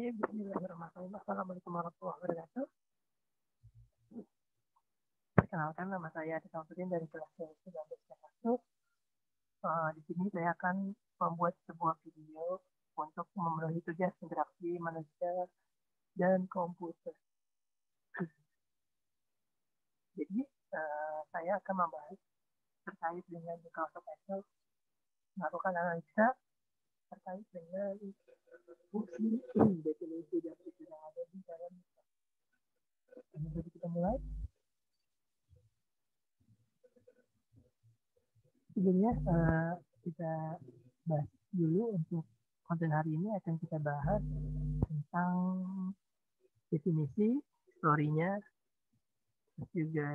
Bismillahirrahmanirrahim. Assalamualaikum warahmatullahi wabarakatuh. Perkenalkan, nama saya Adi Samsudin dari kelas 19 di sini saya akan membuat sebuah video untuk memenuhi tugas interaksi manusia dan komputer. Jadi saya akan membahas terkait dengan Microsoft Excel, melakukan analisa terkait dengan fungsi definisi dan fitur yang ada di dalam. Jadi kita mulai. Sebelumnya kita bahas dulu untuk konten hari ini akan kita bahas tentang definisi, story-nya, juga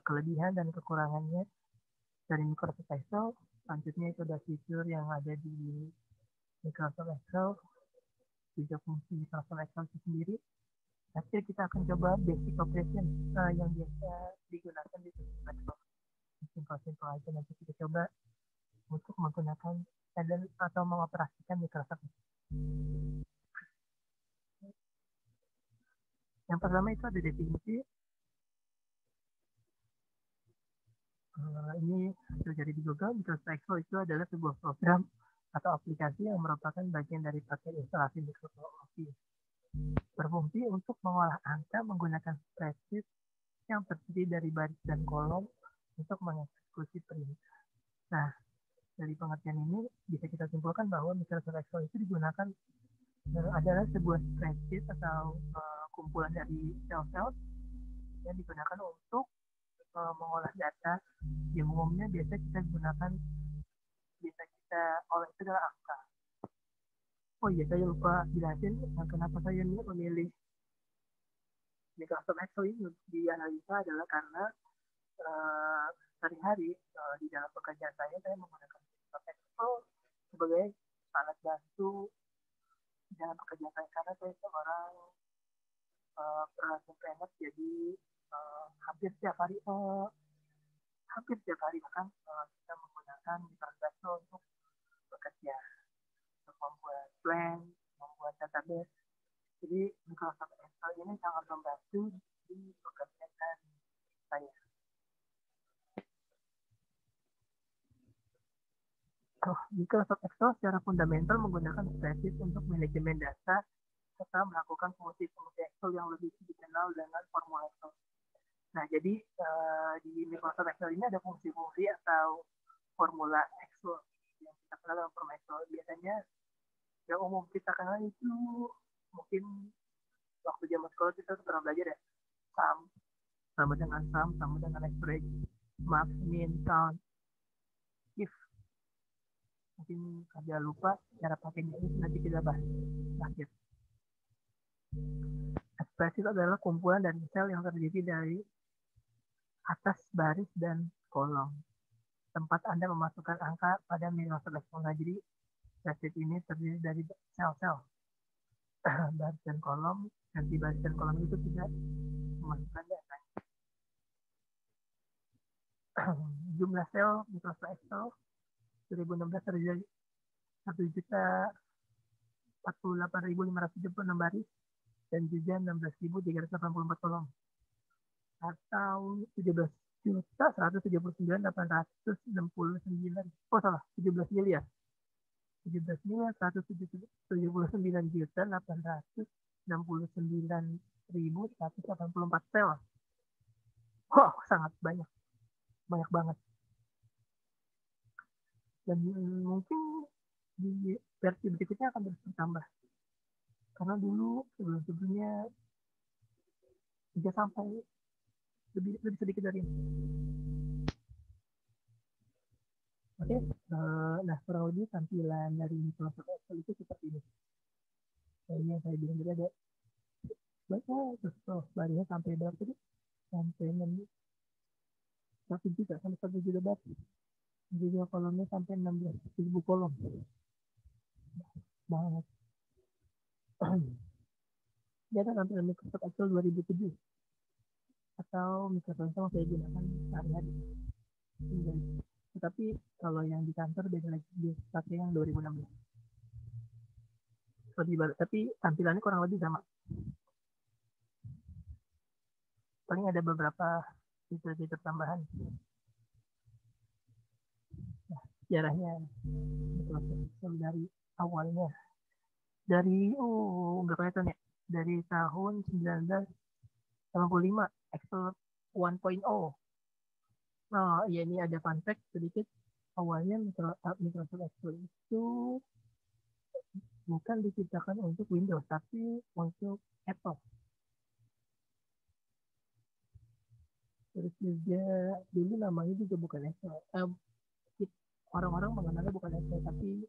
kelebihan dan kekurangannya dari Microsoft Excel. Selanjutnya itu ada fitur yang ada di Microsoft Excel, juga fungsi Microsoft Excel itu sendiri. Akhirnya kita akan coba basic operation yang biasa digunakan di Microsoft. Simpel-simpel aja, nanti kita coba untuk menggunakan atau mengoperasikan Microsoft. Yang pertama itu ada definisi. Ini terjadi di Google. Microsoft Excel itu adalah sebuah program atau aplikasi yang merupakan bagian dari paket instalasi Microsoft Office. Berfungsi untuk mengolah angka menggunakan spreadsheet yang terdiri dari baris dan kolom untuk mengeksekusi perintah. Nah, dari pengertian ini bisa kita simpulkan bahwa Microsoft Excel itu digunakan adalah sebuah spreadsheet atau kumpulan dari sel-sel yang digunakan untuk mengolah data yang umumnya biasa kita olah itu adalah angka. Oh iya, saya lupa jelasin kenapa saya memilih Microsoft Excel ini dianalisa adalah karena sehari-hari di dalam pekerjaan saya menggunakan Microsoft Excel sebagai alat bantu di dalam pekerjaan saya, karena saya seorang entrepreneur, jadi hampir setiap hari bahkan kita menggunakan Microsoft Excel untuk bekerja, untuk membuat plan, membuat database. Jadi Microsoft Excel ini sangat membantu di pekerjaan saya. Microsoft Excel secara fundamental menggunakan spreadsheet untuk manajemen data serta melakukan fungsi-fungsi Excel yang lebih dikenal dengan formula Excel. Nah, jadi di Microsoft Excel ini ada fungsi-fungsi atau formula Excel yang kita kenal dengan formula Excel. Biasanya yang umum kita kenal itu mungkin waktu zaman sekolah kita pernah belajar ya, sum sama dengan sum sama dengan average, max, min, count, if. Mungkin ada lupa cara pakainya, ini nanti kita bahas terakhir. Spreadsheet adalah kumpulan dari sel yang terdiri dari atas, baris, dan kolom. Tempat Anda memasukkan angka pada Microsoft Excel. Jadi spreadsheet ini terdiri dari sel-sel, baris dan kolom, dan di baris dan kolom itu tidak memasukkan data. Jumlah sel Microsoft Excel 2016 terjadi 1.048.576 baris dan juga 16.384 kolom, atau 17.179.869. Oh salah, 17 miliar 179.869.184 sel. Wow, sangat banyak banget. Dan mungkin di versi berikutnya akan terus bertambah, karena dulu sebelumnya 3 sampai lebih sedikit dari ini. Oke, nah kurang lebih tampilan dari Microsoft Excel itu seperti ini. Ini yang saya bilang tadi ada terus barisnya sampai berapa tadi? Sampai 1 juta sampai 1 juta baris. Juga kolomnya sampai 16.000 kolom. Banget. Dia ada tampilan Microsoft Excel 2007 atau Microsoft Excel saya gunakan sehari-hari. Tetapi kalau yang di kantor beda lagi, dia pakai yang 2016. lebih baru, tapi tampilannya kurang lebih sama. Paling ada beberapa fitur-fitur tambahan. Nah, sejarahnya dari awalnya, dari nggak kelihatan ya, dari tahun 1985 Excel 1.0. Nah, ya ini ada fun fact sedikit. Awalnya Microsoft Excel itu bukan diciptakan untuk Windows, tapi untuk Apple. Terus juga dulu namanya juga bukan Excel. Orang-orang mengenalnya bukan Excel, tapi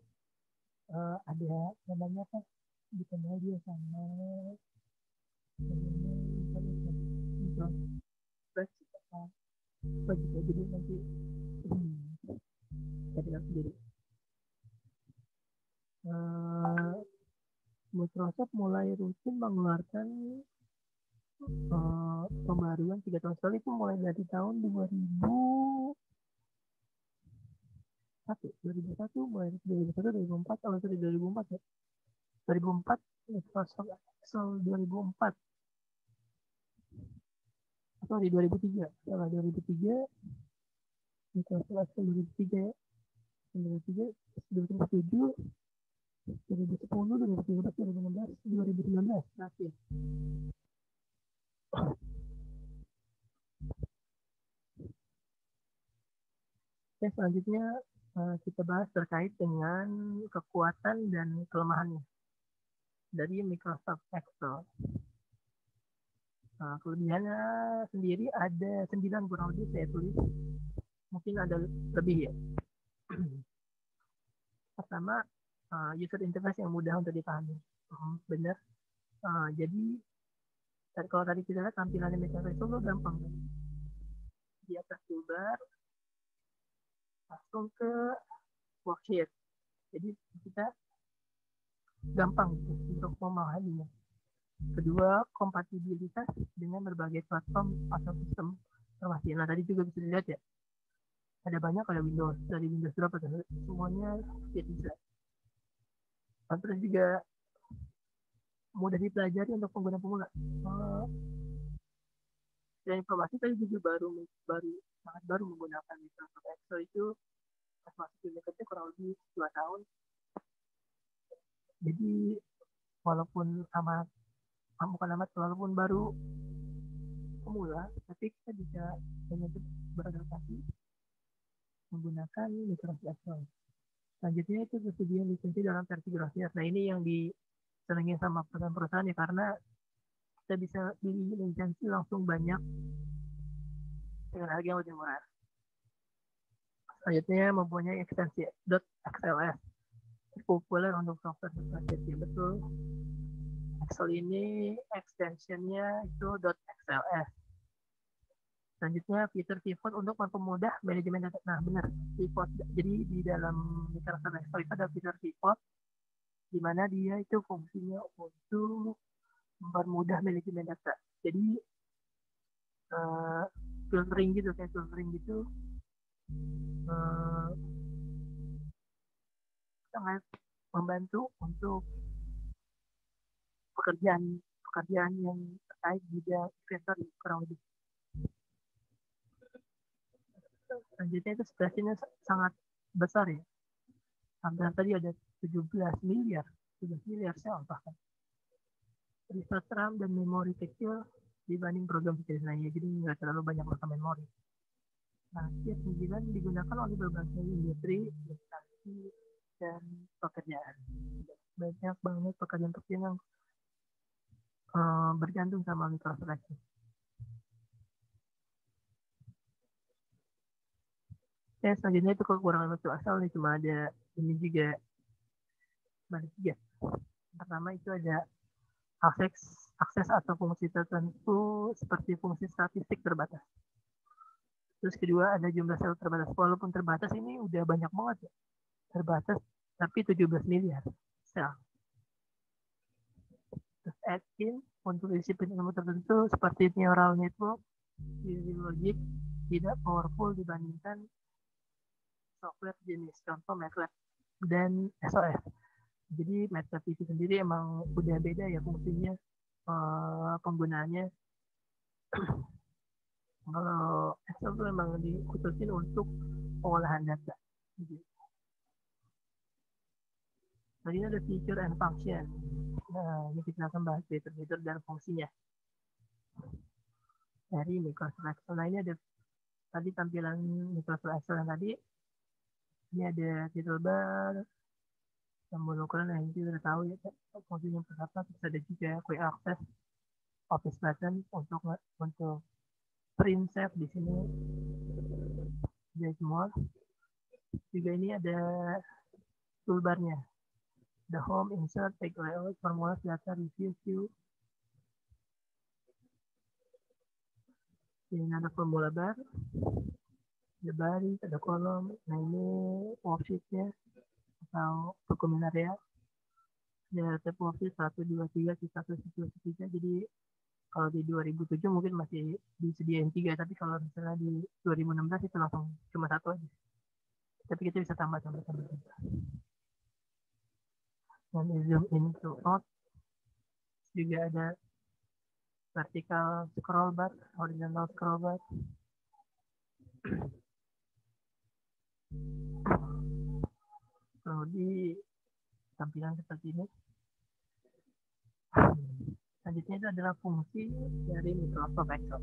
ada namanya apa? Dikenal dia sama jadi nanti saya sendiri. Microsoft mulai rutin mengeluarkan pembaruan 3 tahun sekali, itu mulai dari tahun 2001, mulai 2004 atau 2004 ya. 2004 Microsoft Excel 2004 atau di 2003. Salah, 2003 Microsoft Excel 2003 ya. 2003, 2007, 2010, 2013, 2016, 2019 terakhir. Oke, selanjutnya kita bahas terkait dengan kekuatan dan kelemahannya dari Microsoft Excel. Kelebihannya sendiri ada 9 kurang lebih saya tulis. Mungkin ada lebih ya. Pertama, user interface yang mudah untuk dipahami. Benar. Jadi kalau tadi kita lihat tampilan Microsoft Excel itu gampang. Di atas toolbar, langsung ke worksheet. Jadi kita gampang gitu untuk memahaminya. Kedua, kompatibilitas dengan berbagai platform atau sistem informasi. Nah, tadi juga bisa dilihat ya, ada banyak, ada Windows, dari Windows berapa tuh, semuanya bisa. Terus juga mudah dipelajari untuk pengguna pemula. Dan informasi tadi juga sangat baru menggunakan Microsoft Excel itu pas masuk dunia kerja kurang lebih 2 tahun. Jadi walaupun walaupun baru pemula, tapi kita bisa beradaptasi menggunakan Microsoft Excel. Selanjutnya itu tersedia lisensi dalam versi gratis. Nah, ini yang disenangi sama perusahaan-perusahaan ya, karena kita bisa beli lisensi langsung banyak dengan harga yang lebih murah. Selanjutnya mempunyai ekstensi .xls, populer untuk software berbasis. Ya, betul. Excel ini extensionnya itu .xls. Selanjutnya fitur pivot untuk mempermudah manajemen data. Nah, benar, pivot. Jadi di dalam Microsoft Excel itu ada fitur pivot, di mana dia itu fungsinya untuk mempermudah manajemen data. Jadi filtering gitu, sangat membantu untuk pekerjaan yang terkait bidang inventory kurang lebih. Selanjutnya itu spreadsheet-nya sangat besar ya. Hampir tadi ada 17 miliar sel bahkan. Resource RAM dan memori kecil dibanding program kecil lainnya, jadi nggak terlalu banyak memori. Nah, 9 digunakan oleh berbagai industri, instansi, dan pekerjaan. Banyak banget pekerjaan yang bergantung sama Microsoft Excel. Ya, selanjutnya itu kekurangan Microsoft Excel nih, cuma ada ini juga, banyak juga. Pertama itu ada akses atau fungsi tertentu seperti fungsi statistik terbatas. Terus kedua ada jumlah sel terbatas. Walaupun terbatas ini udah banyak banget ya. Terbatas tapi 17 miliar sel. Terus add-in untuk isi ilmu tertentu seperti neural network, logic tidak powerful dibandingkan software jenis contoh MATLAB dan SOS. Jadi MATLAB itu sendiri emang udah beda ya fungsinya, penggunaannya. Kalau Excel itu emang dikhususin untuk pengolahan data. Jadi, tadi ada feature and function. Nah, ini kita akan bahas fitur-fitur dan fungsinya dari Microsoft Excel. Nah, ini ada tadi tampilan Microsoft Excel yang tadi. Ini ada title bar, tombol ukuran, yang itu udah tahu ya, fungsinya apa. Terus ada juga quick access, office button untuk print save di sini. Jadi semua. Juga ini ada toolbarnya. The home, insert, take layout, formula, data, review, view. Ini ada formula bar, ada baris, ada kolom. Nah ini worksheet-nya atau dokumen area. Ada tab worksheet 1, 2, 3, 1, 1, 3. Jadi kalau di 2007 mungkin masih disediain 3, tapi kalau misalnya di 2016 itu langsung cuma 1 aja. Tapi kita bisa tambah. Dan zoom in to out. Juga ada vertical scroll bar, horizontal scroll bar. Kalau di tampilan seperti ini. Selanjutnya itu adalah fungsi dari Microsoft Excel.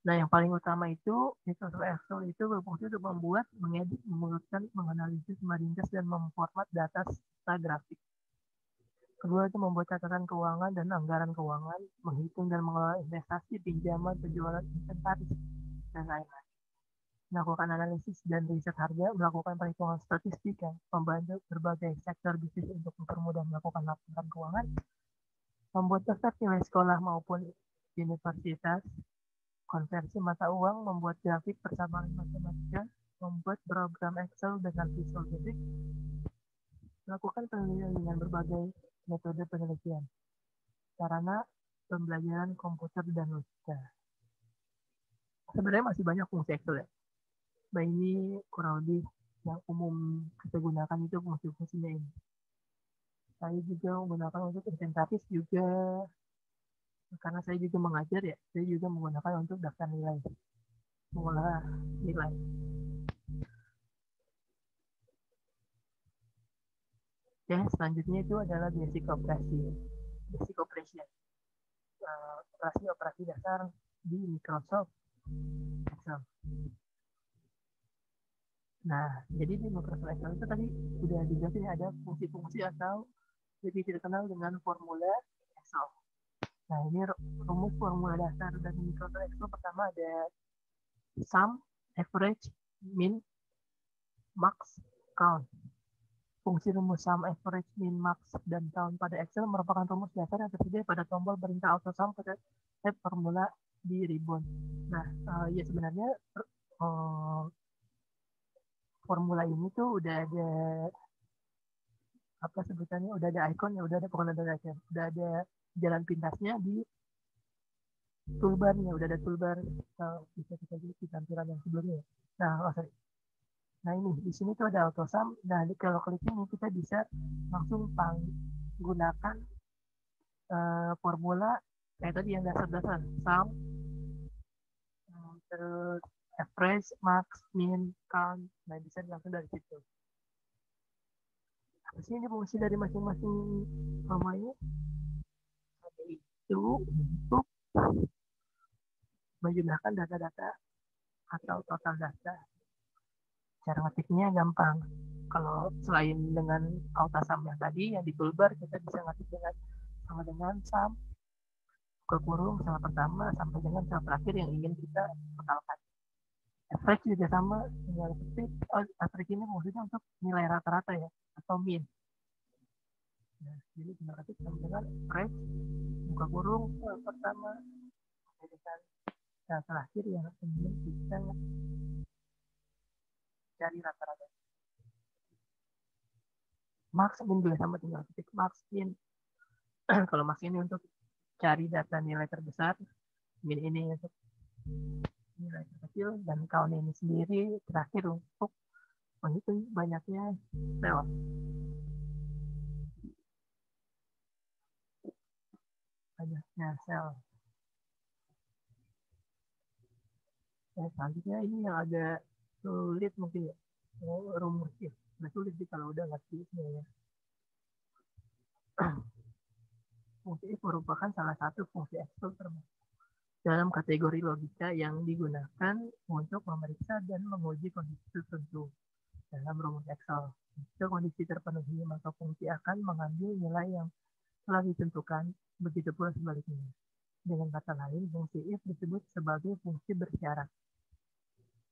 Nah, yang paling utama itu Microsoft Excel itu berfungsi untuk membuat, mengedit, mengurutkan, menganalisis, meringkas, dan memformat data serta grafik. Kedua itu membuat catatan keuangan dan anggaran keuangan, menghitung dan mengelola investasi, pinjaman, penjualan, inventaris, dan lain-lain. Melakukan analisis dan riset harga, melakukan perhitungan statistika, membantu berbagai sektor bisnis untuk mempermudah melakukan laporan keuangan, membuat daftar nilai sekolah maupun universitas, konversi mata uang, membuat grafik persamaan matematika, membuat program Excel dengan Visual Basic, melakukan penelitian dengan berbagai metode penelitian, sarana pembelajaran komputer dan logika. Sebenarnya masih banyak fungsi Excel ya. Nah ini kurang lebih yang umum kita gunakan itu fungsi-fungsinya ini. Saya juga menggunakan untuk inventaris juga, karena saya juga mengajar ya, saya juga menggunakan untuk daftar nilai, mengolah nilai. Oke, selanjutnya itu adalah basic operasi. Basic operation. Operasi dasar di Microsoft Excel. Nah, jadi di Microsoft Excel itu tadi udah dijelasin ada fungsi-fungsi atau lebih dikenal dengan formula Excel. Nah, ini rumus formula dasar dari Microsoft Excel. Pertama ada sum, average, min, max, count. Fungsi rumus sum, average, min, max, dan count pada Excel merupakan rumus dasar yang tersedia pada tombol perintah auto sum pada tab formula di ribbon. Nah, ya sebenarnya formula ini tuh udah ada apa sebutannya, udah ada ikonnya, udah ada jalan pintasnya di toolbarnya, udah ada toolbar, bisa kita lihat di tampilan yang sebelumnya. Nah ini di sini tuh ada auto sum. Nah kalau klik ini kita bisa langsung gunakan formula kayak tadi yang dasar-dasar, sum, terus average, max, min, count. Nah bisa langsung dari situ. Di sini fungsi dari masing-masing formanya itu untuk menjumlahkan data-data atau total data. Cara ngetiknya gampang. Kalau selain dengan auto sum yang tadi yang di toolbar, kita bisa ngetik sama dengan sum ke kurung sama pertama sampai dengan sama terakhir yang ingin kita totalkan. Average juga sama, tinggal ketik. Average ini maksudnya untuk nilai rata-rata ya, atau min. Nah, jadi tinggal ketik sama dengan average buka kurung pertama dengan yang terakhir yang ingin kita cari rata-rata. Max min juga sama, tinggal ketik max min. Kalau max ini untuk cari data nilai terbesar, min ini untuk nilai terkecil, dan count ini sendiri terakhir untuk menghitung banyaknya sel. banyaknya sel. Selanjutnya ini yang agak sulit mungkin ya, rumusnya. Nggak sulit sih kalau udah ngerti sebenarnya. Fungsi if merupakan salah satu fungsi eksklusif dalam kategori logika yang digunakan untuk memeriksa dan menguji kondisi tertentu dalam rumus Excel. Jika kondisi terpenuhi, maka fungsi akan mengambil nilai yang telah ditentukan, begitu pula sebaliknya. Dengan kata lain, fungsi if disebut sebagai fungsi bersyarat.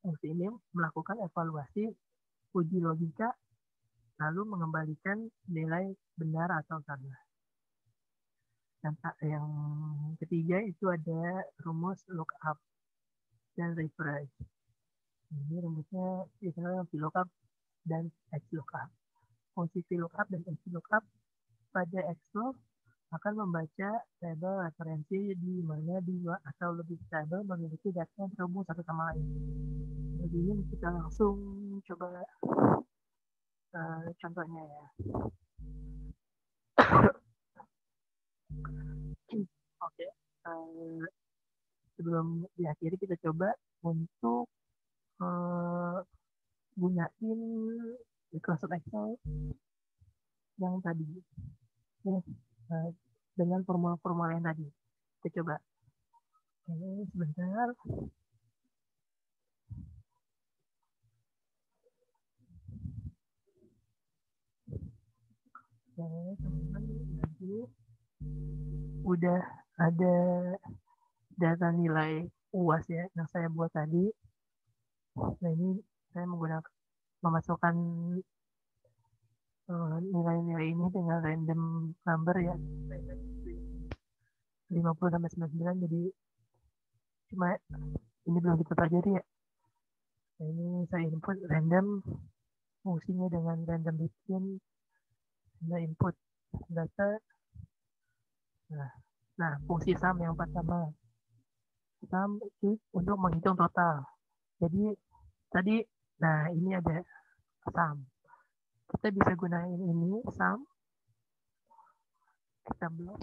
Fungsi ini melakukan evaluasi uji logika, lalu mengembalikan nilai benar atau salah. Yang ketiga itu ada rumus lookup dan reference. Ini rumusnya dikenal VLOOKUP dan XLOOKUP. Fungsi VLOOKUP dan XLOOKUP pada Excel akan membaca tabel referensi di mana dua atau lebih tabel memiliki data yang terhubung satu sama lain. Jadi ini kita langsung coba contohnya ya. Oke, sebelum diakhiri kita coba untuk gunain Microsoft Excel yang tadi dengan formula-formula yang tadi. Kita coba. Oke, sebentar. Oke, teman-teman, nanti udah ada data nilai UAS ya yang saya buat tadi. Nah ini saya memasukkan nilai-nilai ini dengan random number ya, 50 sampai 99, jadi cuma ini belum kita pelajari ya. Nah ini saya input random, fungsinya dengan random between, nah input data. Nah fungsi sum yang pertama, sum itu untuk menghitung total. Jadi tadi, nah ini ada sum. Kita bisa gunain ini sum. Kita blok.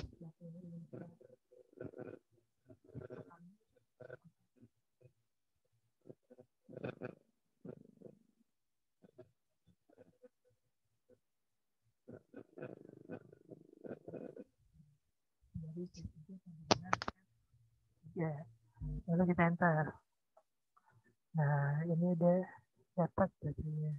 Ya, lalu kita enter. Nah, ini udah dapat datanya.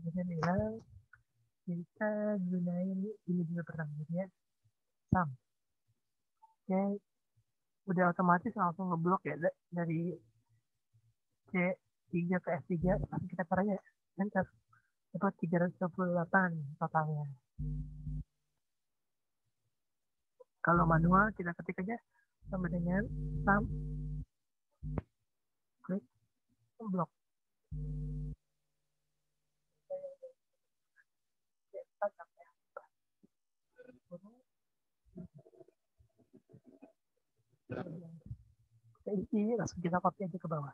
Kemudian bilang kita gunain ini juga pertama ya, sum. Oke, udah otomatis langsung ngeblok ya dari C3 ke F3, langsung kita taruh ya, enter. Dapat 328 totalnya. Kalau manual kita ketik aja sama dengan sum, klik blok. Kita isi, langsung kita copy aja ke bawah.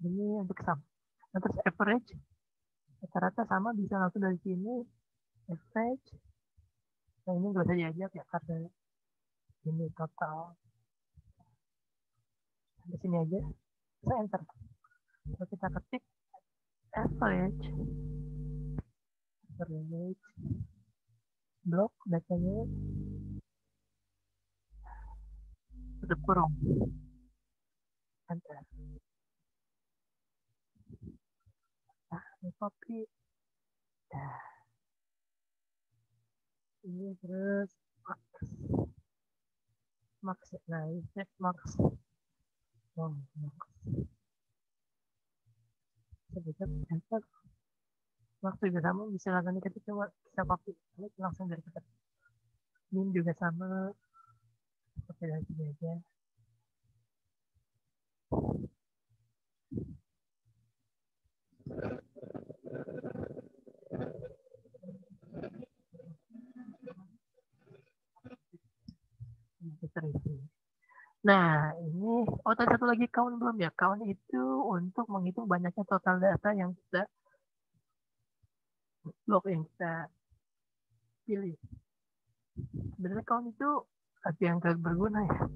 Ini untuk sum. Nah, terus average rata-rata sama, bisa langsung dari sini average. Nah ini gak usah diajak ya karena ini total. Di sini aja saya enter. Kalau kita ketik average blok datanya tutup kurung, enter. Nah ini copy. Nah ini terus max. Nah ini set max. Max. Kita enter. Waktu juga sama, bisa langsung kita coba kita copy langsung dari kita. min juga sama seperti dari sini aja. Nah, ini tadi satu lagi count belum ya? Count itu untuk menghitung banyaknya total data yang kita blok yang kita pilih. Sebenarnya count itu satu yang berguna ya.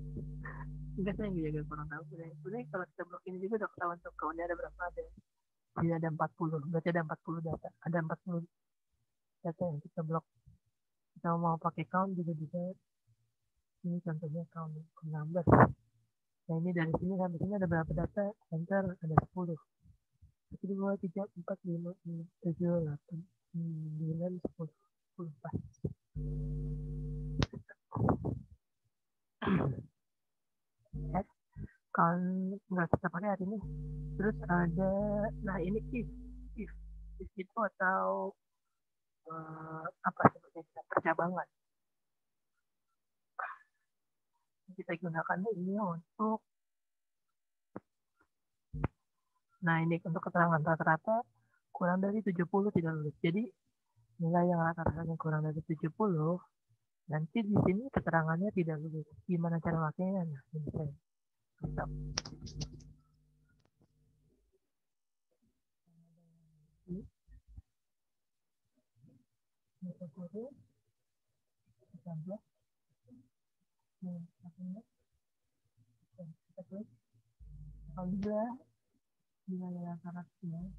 Enggak saya juga kurang tahu. Sebenarnya kalau kita blok ini juga udah ketahuan untuk countnya ada berapa ada. Jadi ada 40, berarti ada 40 data. Ada 40 data yang kita blok. Kita mau pakai count juga bisa. Ini contohnya count 16. Nah ini dari sini sampai sini ada berapa data? Enter ada 10. 1, 2, 3, 4, 5, 6, 7, 8, 9, 10. 10 pas. Ya, kalau nggak kita pakai hari ini. Terus ada, nah ini if itu atau apa sebetulnya percabangan. Kita gunakan ini untuk, nah ini untuk keterangan rata-rata kurang dari 70 tidak lulus. Jadi nilai yang rata-ratanya kurang dari 70, nanti di sini keterangannya tidak lulus. Gimana cara makainya? Nah, ini saya tetap. Apabila nilai rata-ratanya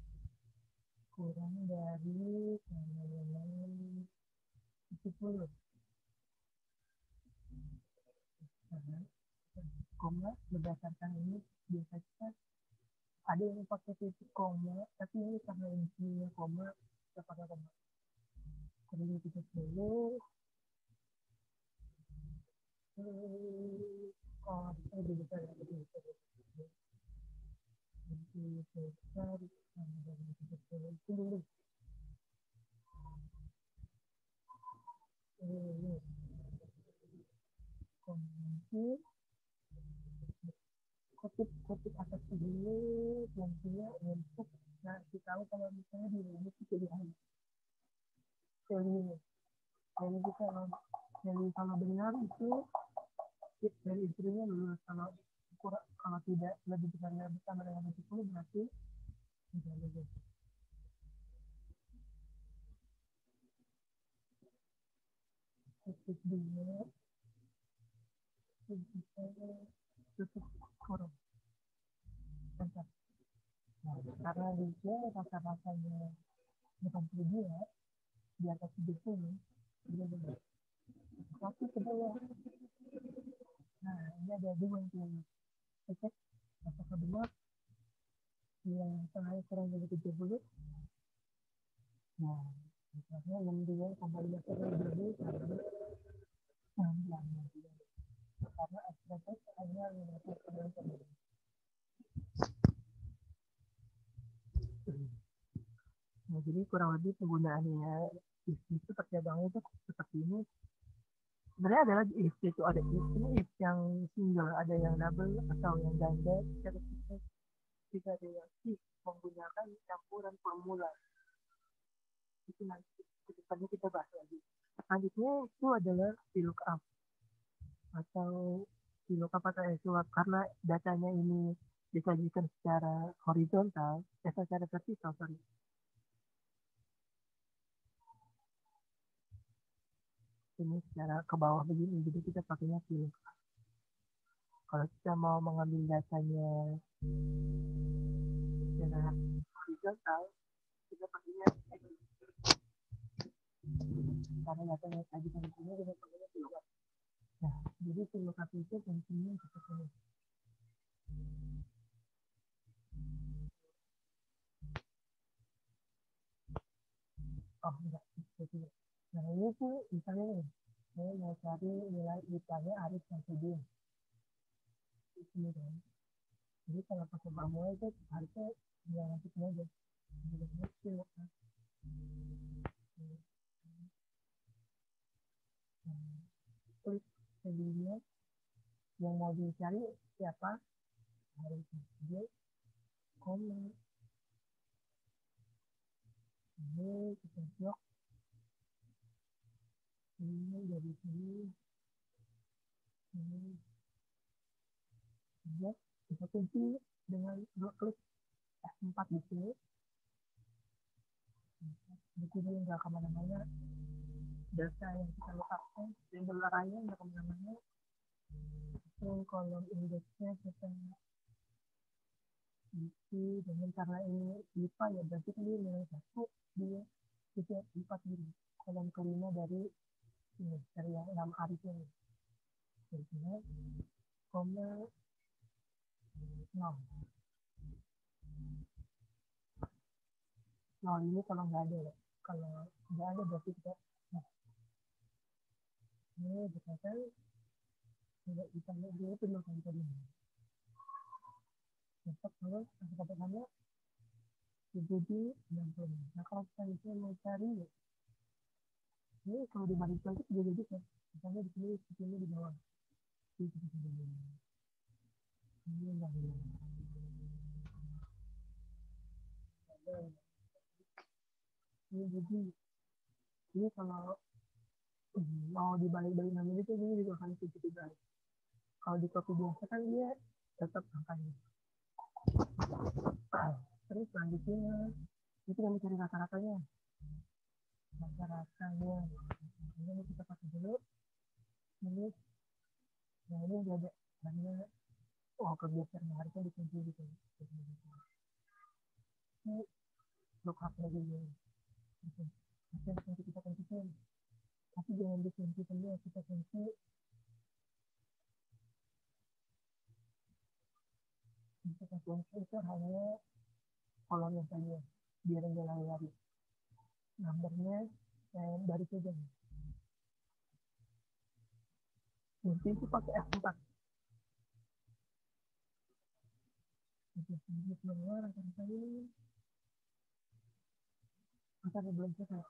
kurang dari 70, koma berdasarkan ini biasanya ada yang pakai titik koma, tapi ini karena intinya koma kita pakai koma. Kurang dari 70, lebih besar ya, lebih besar. Lebih besar dari 70 itu dulu. Kemudian kutip atas dulu nantinya untuk ngasih tahu kalau misalnya di ini pilihan pilih jadi kita jadi kalau benar itu dari istrinya lulus, kalau kurang, kalau tidak lebih besar bersama dengan 70 berarti tidak lulus. Kutip dua tutup kurung. Nah, karena dia rasa-rasanya 82 di atas 70 dia benar. Tapi kedua, nah ini ada dua yang cek apakah benar yang tengahnya kurang dari 70. Nah, misalnya 62,5 jadi karena ekspektasi hanya 50%. Nah, jadi kurang lebih penggunaannya itu percabangan itu seperti ini. Sebenarnya ada lagi if itu ada ini if yang single, ada yang double atau yang ganda. Jika ada yang if menggunakan campuran formula itu nanti kedepannya kita bahas lagi. Selanjutnya itu adalah VLOOKUP atau VLOOKUP atau SWOT karena datanya ini disajikan secara horizontal, secara vertikal, sorry. Ini secara ke bawah begini, jadi kita pakainya VLOOKUP. Kalau kita mau mengambil datanya secara horizontal, kita pakainya karena datanya disajikan di sini, kita pakainya VLOOKUP. Nah, jadi VLOOKUP itu fungsinya seperti ini. Oh, enggak. Nah, ini tuh misalnya nih, saya mau cari nilai IPA-nya Arif Samsudin. Ini kan. Jadi kalau pakai formula itu harusnya nilai nanti aja. cari siapa harus dia komen ini kita blok ini dari sini ini dia kita kunci dengan dua klik F4 di sini. Buku ini nggak kemana-mana, data yang kita letakkan label arahnya nggak kemana-mana. Itu kolom indeksnya kita isi dengan karena ini IPA ya berarti ini nilai 1 dia itu 4 di kolom kelima dari ini dari yang 6 hari ini. Jadi koma 0. 0 ini kalau nggak ada ya. Kalau nggak ada berarti kita nah, ini dikatakan tidak bisa dia itu makan tadi. Tetap kalau kata-katanya jadi 60. Nah kalau kita bisa mencari ini kalau dibandingkan itu juga bisa. Misalnya di sini di bawah. Ini enggak ada. Ini jadi ini kalau mau dibalik-balik namanya itu ini juga akan sedikit balik. Kalau di copy biasa kan dia tetap angkanya. Terus selanjutnya itu kita mencari rata-ratanya. Rata-ratanya ini kita pakai dulu. Ini nah ini udah ada karena kebiasaan harusnya dikunci gitu. Ini lookup lagi ya. Nanti kita kunci. Tapi jangan dikunci semua, kita kunci kita kunci itu hanya kolomnya saja biar nggak lari-lari. Nomornya dari saja. Kunci itu pakai F4. Ini keluar akan saya akan belum selesai.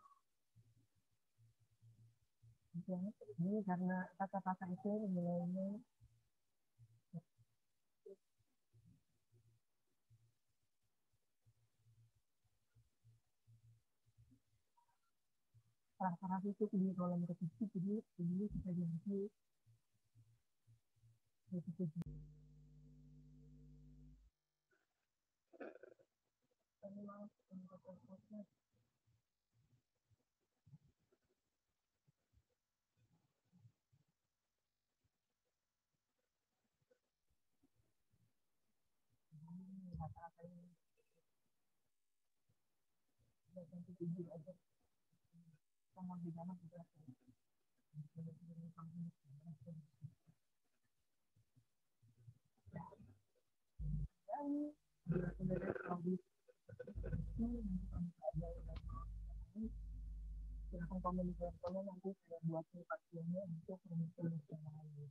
Ini karena kata-kata itu mulainya rata-rata itu di kolom ketiga jadi ini kita ganti itu rata-rata ini kita ganti 7 aja sama di dalam juga silahkan komen di kolom nanti saya buat pastinya untuk rumus yang lain.